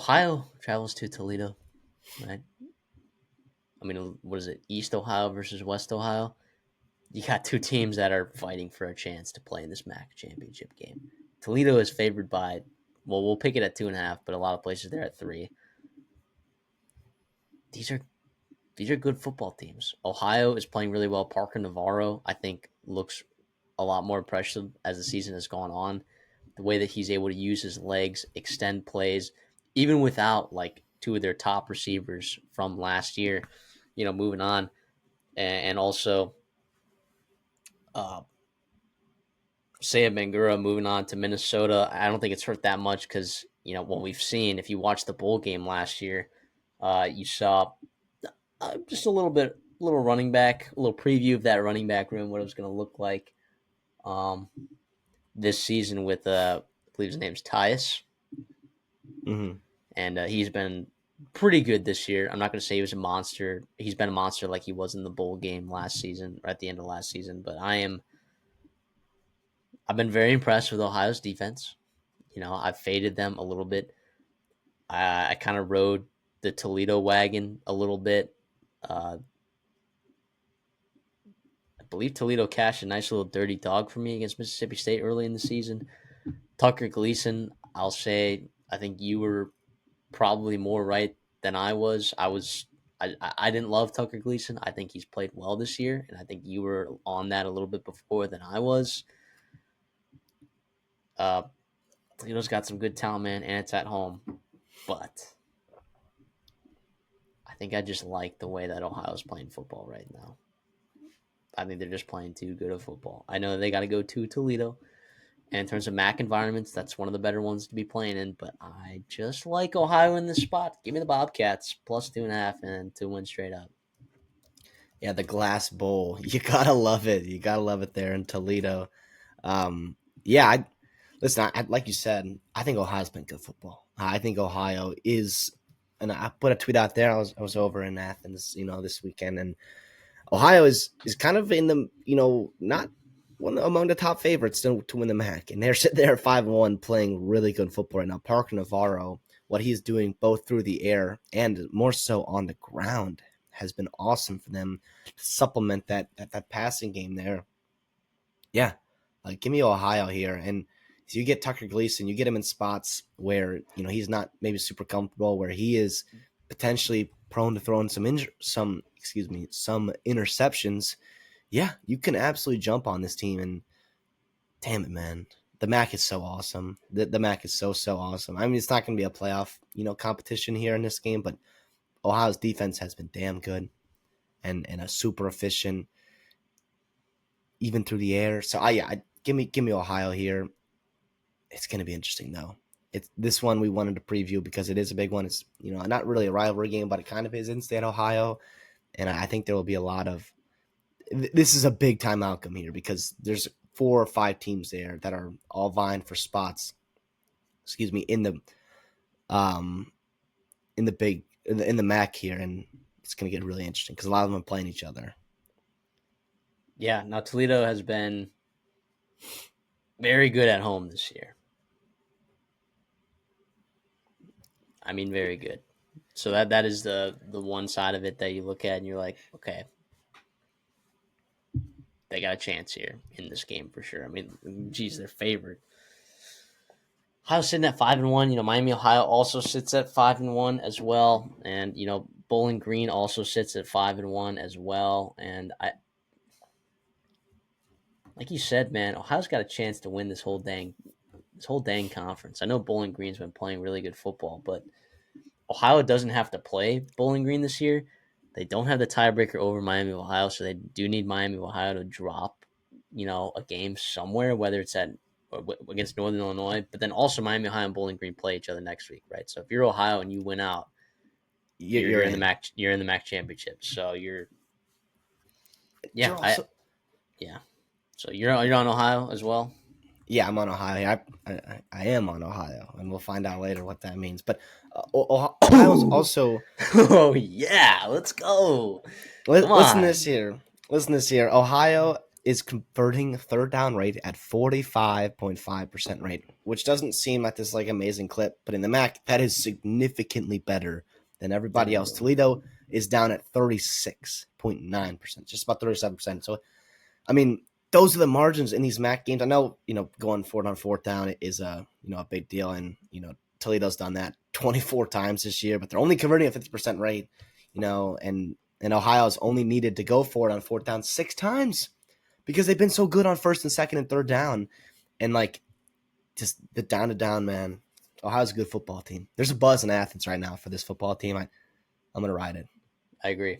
Ohio travels to Toledo, right? I mean, what is it? East Ohio versus West Ohio. You got two teams that are fighting for a chance to play in this MAC championship game. Toledo is favored by, well, we'll pick it at 2.5, but a lot of places they're at 3. These are these are good football teams. Ohio is playing really well. Parker Navarro, I think, looks a lot more impressive as the season has gone on. The way that he's able to use his legs, extend plays, even without like two of their top receivers from last year, moving on. And also uh, Saya Bangura moving on to Minnesota. I don't think it's hurt that much because, what we've seen, if you watched the bowl game last year, you saw just a little running back, a little preview of that running back room, what it was going to look like this season with, I believe his name's Tyus. Mm-hmm. And he's been pretty good this year. I'm not going to say he was a monster. He's been a monster like he was in the bowl game last season or at the end of last season. But I've been very impressed with Ohio's defense. I've faded them a little bit. I kind of rode the Toledo wagon a little bit. I believe Toledo cashed a nice little dirty dog for me against Mississippi State early in the season. Tucker Gleason, I'll say, I think you were probably more right than I was. I didn't love Tucker Gleason. I think he's played well this year, and I think you were on that a little bit before than I was. Toledo's got some good talent, man, and it's at home. But I think I just like the way that Ohio's playing football right now. I think they're just playing too good of football. I know they got to go to Toledo. And in terms of MAC environments, that's one of the better ones to be playing in. But I just like Ohio in this spot. Give me the Bobcats plus 2.5 and 2 wins straight up. Yeah, the Glass Bowl. You gotta love it. You gotta love it there in Toledo. Listen. Like you said, I think Ohio's been good football. I think Ohio is, and I put a tweet out there. I was over in Athens, this weekend, and Ohio is kind of in the, not one among the top favorites to win the MAC, and they're sitting there at 5-1, playing really good football right now. Parker Navarro, what he's doing both through the air and more so on the ground, has been awesome for them to supplement that passing game there. Yeah, give me Ohio here, and so you get Tucker Gleason, you get him in spots where he's not maybe super comfortable, where he is potentially prone to throwing some interceptions. Yeah, you can absolutely jump on this team, and damn it, man, the MAC is so awesome. The MAC is so awesome. I mean, it's not going to be a playoff competition here in this game, but Ohio's defense has been damn good and a super efficient, even through the air. So give me Ohio here. It's going to be interesting though. It's this one we wanted to preview because it is a big one. It's not really a rivalry game, but it kind of is in state Ohio, and I think there will be a lot of. This is a big time outcome here because there's 4 or 5 teams there that are all vying for spots. In the MAC here, and it's going to get really interesting because a lot of them are playing each other. Yeah, now Toledo has been very good at home this year. I mean, very good. So that is the one side of it that you look at and you're like, okay, they got a chance here in this game for sure. I mean, geez, they're favored. Ohio's sitting at 5-1. Miami, Ohio also sits at 5-1 as well, and Bowling Green also sits at 5-1 as well. And like you said, man, Ohio's got a chance to win this whole dang conference. I know Bowling Green's been playing really good football, but Ohio doesn't have to play Bowling Green this year. They don't have the tiebreaker over Miami of Ohio, so they do need Miami of Ohio to drop, a game somewhere, whether it's against Northern Illinois, but then also Miami, Ohio, and Bowling Green play each other next week, right? So if you're Ohio and you win out, you're in the MAC. You're in the MAC championship. So So you're on Ohio as well. Yeah, I'm on Ohio. I am on Ohio, and we'll find out later what that means. But Ohio's also. Oh yeah, let's go. Listen to this here. Ohio is converting third down rate at 45.5% rate, which doesn't seem like this like amazing clip, but in the MAC, that is significantly better than everybody else. Toledo is down at 36.9%, just about 37%. So, I mean, those are the margins in these MAC games. I know, going for it on fourth down is a big deal, and Toledo's done that 24 times this year, but they're only converting at 50% rate, and Ohio's only needed to go for it on fourth down 6 times because they've been so good on first and second and third down. And like just the down to down, man. Ohio's a good football team. There's a buzz in Athens right now for this football team. I'm going to ride it. I agree.